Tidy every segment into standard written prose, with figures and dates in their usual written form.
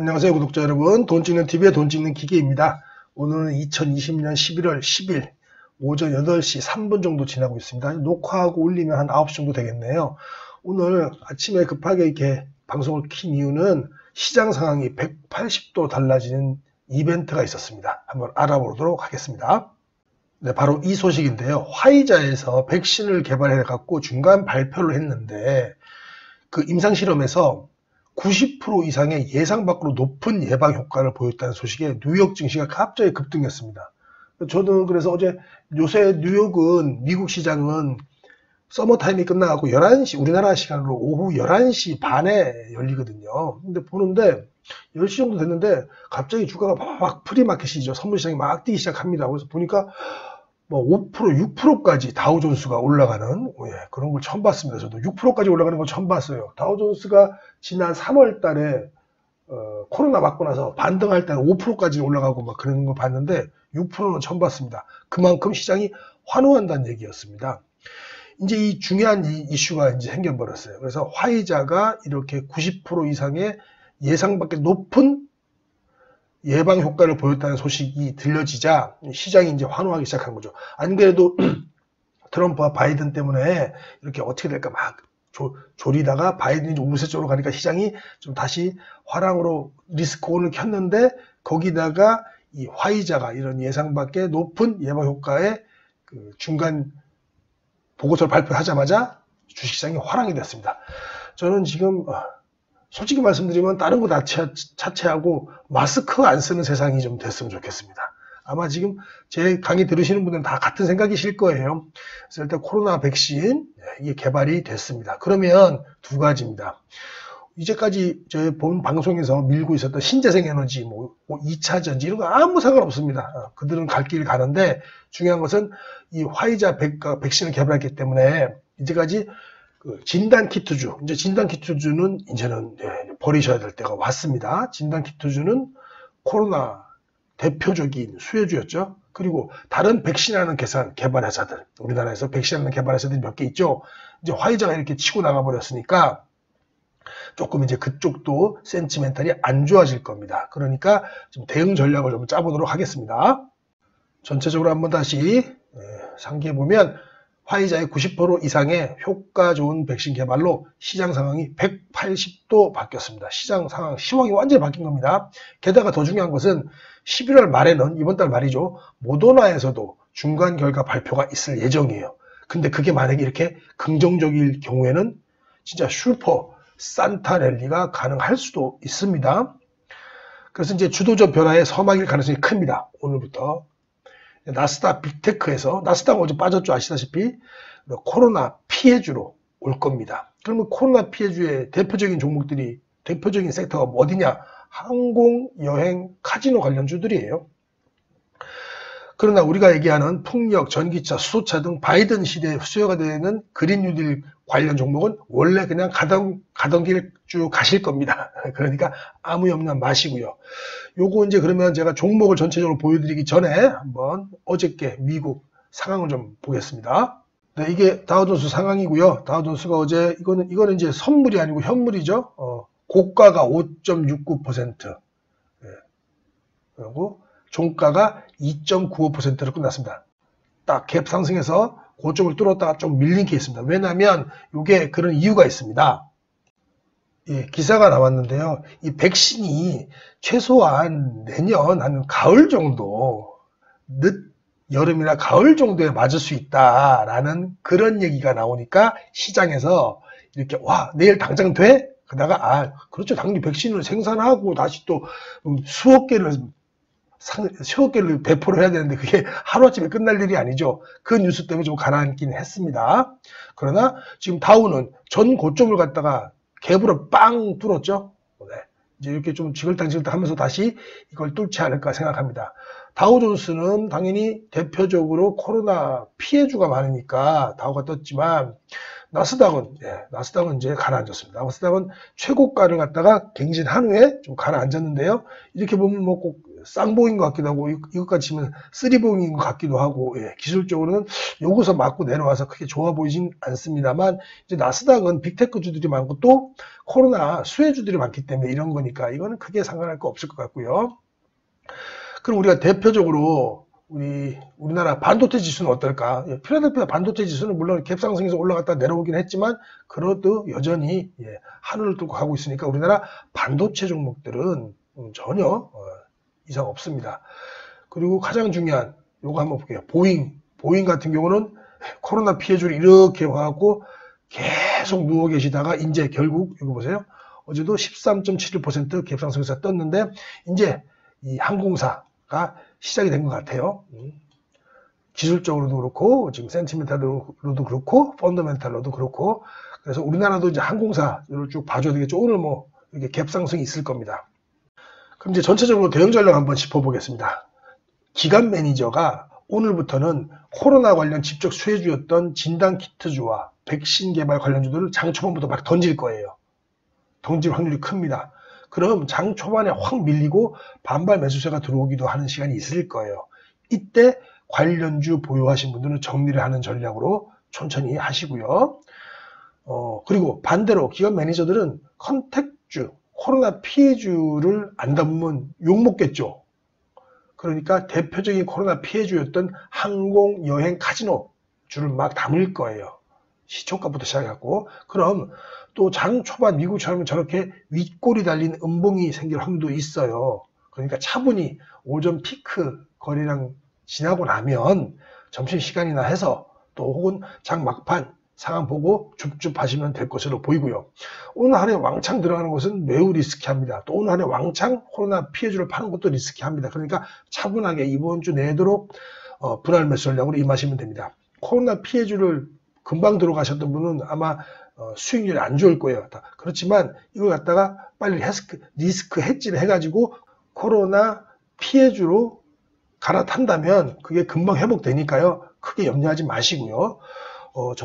안녕하세요 구독자 여러분, 돈 찍는 TV의 돈 찍는 기계입니다. 오늘은 2020년 11월 10일 오전 8시 3분 정도 지나고 있습니다. 녹화하고 올리면 한 9시 정도 되겠네요. 오늘 아침에 급하게 이렇게 방송을 킨 이유는 시장 상황이 180도 달라지는 이벤트가 있었습니다. 한번 알아보도록 하겠습니다. 네, 바로 이 소식인데요. 화이자에서 백신을 개발해 갖고 중간 발표를 했는데 그 임상실험에서 90% 이상의 예상 밖으로 높은 예방 효과를 보였다는 소식에 뉴욕 증시가 갑자기 급등했습니다. 저는 그래서 어제 요새 뉴욕은 미국 시장은 서머타임이 끝나고 11시 우리나라 시간으로 오후 11시 반에 열리거든요. 근데 보는데 10시 정도 됐는데 갑자기 주가가 막 프리마켓이죠. 선물시장이 막 뛰기 시작합니다. 그래서 보니까 뭐 5%, 6%까지 다우존스가 올라가는 그런 걸 처음 봤습니다. 저도 6%까지 올라가는 걸 처음 봤어요. 다우존스가 지난 3월 달에 코로나 맞고 나서 반등할 때는 5%까지 올라가고 막 그런 걸 봤는데 6%는 처음 봤습니다. 그만큼 시장이 환호한다는 얘기였습니다. 이제 이 중요한 이슈가 이제 생겨버렸어요. 그래서 화이자가 이렇게 90% 이상의 예상 밖의 높은 예방 효과를 보였다는 소식이 들려지자 시장이 이제 환호하기 시작한 거죠. 안 그래도 트럼프와 바이든 때문에 이렇게 어떻게 될까 막 조리다가 바이든이 우세 쪽으로 가니까 시장이 좀 다시 화랑으로 리스크온을 켰는데 거기다가 이 화이자가 이런 예상 밖의 높은 예방 효과의 그 중간 보고서를 발표하자마자 주식시장이 화랑이 됐습니다. 저는 지금 솔직히 말씀드리면 다른 거 다 차치하고 마스크 안 쓰는 세상이 좀 됐으면 좋겠습니다. 아마 지금 제 강의 들으시는 분들은 다 같은 생각이실 거예요. 그래서 일단 코로나 백신 이게 개발이 됐습니다. 그러면 두 가지입니다. 이제까지 저희 본 방송에서 밀고 있었던 신재생 에너지, 뭐 2차 전지 이런 거 아무 상관없습니다. 그들은 갈 길 가는데 중요한 것은 이 화이자 백신을 개발했기 때문에 이제까지 그 진단키트주, 이제 진단키트주는 이제는 버리셔야 될 때가 왔습니다. 진단키트주는 코로나 대표적인 수혜주였죠. 그리고 다른 백신하는 개발 회사들, 우리나라에서 백신하는 개발 회사들이 몇 개 있죠. 이제 화이자가 이렇게 치고 나가 버렸으니까 조금 이제 그쪽도 센티멘탈이 안 좋아질 겁니다. 그러니까 좀 대응 전략을 좀 짜보도록 하겠습니다. 전체적으로 한번 다시 상기해 보면 화이자의 90% 이상의 효과 좋은 백신 개발로 시장 상황이 180도 바뀌었습니다. 시장 상황, 시황이 완전히 바뀐 겁니다. 게다가 더 중요한 것은 11월 말에는, 이번 달 말이죠, 모더나에서도 중간 결과 발표가 있을 예정이에요. 근데 그게 만약에 이렇게 긍정적일 경우에는 진짜 슈퍼 산타 랠리가 가능할 수도 있습니다. 그래서 이제 주도적 변화에 서막일 가능성이 큽니다. 오늘부터. 나스닥 빅테크에서, 나스닥은 어제 빠졌죠, 아시다시피. 코로나 피해주로 올 겁니다. 그러면 코로나 피해주의 대표적인 종목들이, 대표적인 섹터가 어디냐? 항공, 여행, 카지노 관련주들이에요. 그러나 우리가 얘기하는 풍력, 전기차, 수소차 등 바이든 시대에 수요가 되는 그린 뉴딜 관련 종목은 원래 그냥 가던 길 쭉 가실 겁니다. 그러니까 아무 염려 마시고요. 요거 이제 그러면 제가 종목을 전체적으로 보여드리기 전에 한번 어저께 미국 상황을 좀 보겠습니다. 네, 이게 다우존스 상황이고요. 다우존스가 어제 이거는 이제 선물이 아니고 현물이죠. 고가가 5.69%. 그리고 종가가 2.95%로 끝났습니다. 딱 갭 상승해서 고점을 뚫었다가 좀 밀린 게 있습니다. 왜냐하면 이게 그런 이유가 있습니다. 기사가 나왔는데요. 이 백신이 최소한 내년 한 가을 정도, 늦 여름이나 가을 정도에 맞을 수 있다라는 그런 얘기가 나오니까 시장에서 이렇게 와, 내일 당장 돼? 그러다가 그렇죠. 당연히 백신을 생산하고 다시 또 수억 개를 배포를 해야 되는데 그게 하루아침에 끝날 일이 아니죠. 그 뉴스 때문에 좀 가라앉긴 했습니다. 그러나 지금 다우는 전 고점을 갖다가 갭으로 빵 뚫었죠. 네. 이제 이렇게 좀 지글당지글당 하면서 다시 이걸 뚫지 않을까 생각합니다. 다우존스는 당연히 대표적으로 코로나 피해주가 많으니까 다우가 떴지만 나스닥은 이제 가라앉았습니다. 나스닥은 최고가를 갖다가 갱신한 후에 좀 가라앉았는데요. 이렇게 보면 뭐 꼭 쌍봉인 것 같기도 하고 이것까지 치면 쓰리봉인 것 같기도 하고 기술적으로는 여기서 맞고 내려와서 크게 좋아 보이진 않습니다만 이제 나스닥은 빅테크주들이 많고 또 코로나 수혜주들이 많기 때문에 이런 거니까 이거는 크게 상관할 거 없을 것 같고요. 그럼 우리가 대표적으로 우리나라 반도체 지수는 어떨까? 필라델피아 반도체 지수는 물론 갭상승에서 올라갔다 내려오긴 했지만 그래도 여전히 하늘을 뚫고 가고 있으니까 우리나라 반도체 종목들은 전혀 이상 없습니다. 그리고 가장 중요한 요거 한번 볼게요. 보잉 같은 경우는 코로나 피해주를 이렇게 와갖고 계속 누워 계시다가 이제 결국 이거 보세요. 어제도 13.71% 갭상승에서 떴는데 이제 이 항공사가 시작이 된 것 같아요. 기술적으로도 그렇고 지금 센티멘탈로도 그렇고 펀더멘탈로도 그렇고 그래서 우리나라도 이제 항공사를 쭉 봐줘야 되겠죠. 오늘 뭐 이렇게 갭상승이 있을 겁니다. 그럼 이제 전체적으로 대응 전략 한번 짚어보겠습니다. 기관 매니저가 오늘부터는 코로나 관련 직접 수혜주였던 진단키트주와 백신 개발 관련주들을 장 초반부터 막 던질 거예요. 던질 확률이 큽니다. 그럼 장 초반에 확 밀리고 반발 매수세가 들어오기도 하는 시간이 있을 거예요. 이때 관련주 보유하신 분들은 정리를 하는 전략으로 천천히 하시고요. 그리고 반대로 기관 매니저들은 컨택주, 코로나 피해주를 안 담으면 욕먹겠죠. 그러니까 대표적인 코로나 피해주였던 항공, 여행, 카지노 주를 막 담을 거예요. 시초가부터 시작해갖고. 그럼 또 장 초반 미국처럼 저렇게 윗골이 달린 음봉이 생길 확률도 있어요. 그러니까 차분히 오전 피크 거래량 지나고 나면 점심시간이나 해서 또 혹은 장 막판 상황 보고 줍줍 하시면 될 것으로 보이고요. 오늘 하루에 왕창 들어가는 것은 매우 리스키합니다. 또 오늘 하루에 왕창 코로나 피해주를 파는 것도 리스키합니다. 그러니까 차분하게 이번 주 내도록 분할 매수 전략으로 임하시면 됩니다. 코로나 피해주를 금방 들어가셨던 분은 아마 수익률이 안 좋을 거예요. 그렇지만 이걸 갖다가 빨리 리스크 해지를 해가지고 코로나 피해주로 갈아탄다면 그게 금방 회복되니까요. 크게 염려하지 마시고요.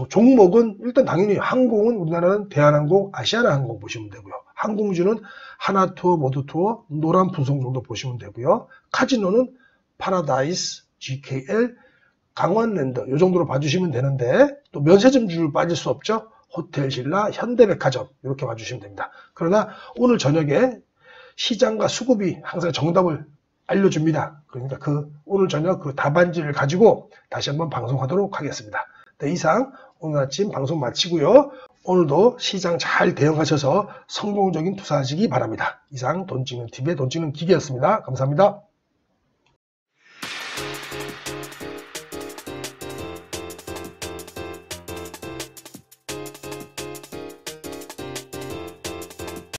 종목은 일단 당연히 항공은 우리나라는 대한항공, 아시아나항공 보시면 되고요. 항공주는 하나투어, 모두투어, 노란풍송 정도 보시면 되고요. 카지노는 파라다이스, GKL, 강원랜드 이 정도로 봐주시면 되는데 또 면세점주를 빠질 수 없죠. 호텔신라, 현대백화점 이렇게 봐주시면 됩니다. 그러나 오늘 저녁에 시장과 수급이 항상 정답을 알려줍니다. 그러니까 오늘 저녁 그 답안지를 가지고 다시 한번 방송하도록 하겠습니다. 네, 이상 오늘 아침 방송 마치고요. 오늘도 시장 잘 대응하셔서 성공적인 투자하시기 바랍니다. 이상 돈 찍는 TV의 돈 찍는 기계였습니다. 감사합니다.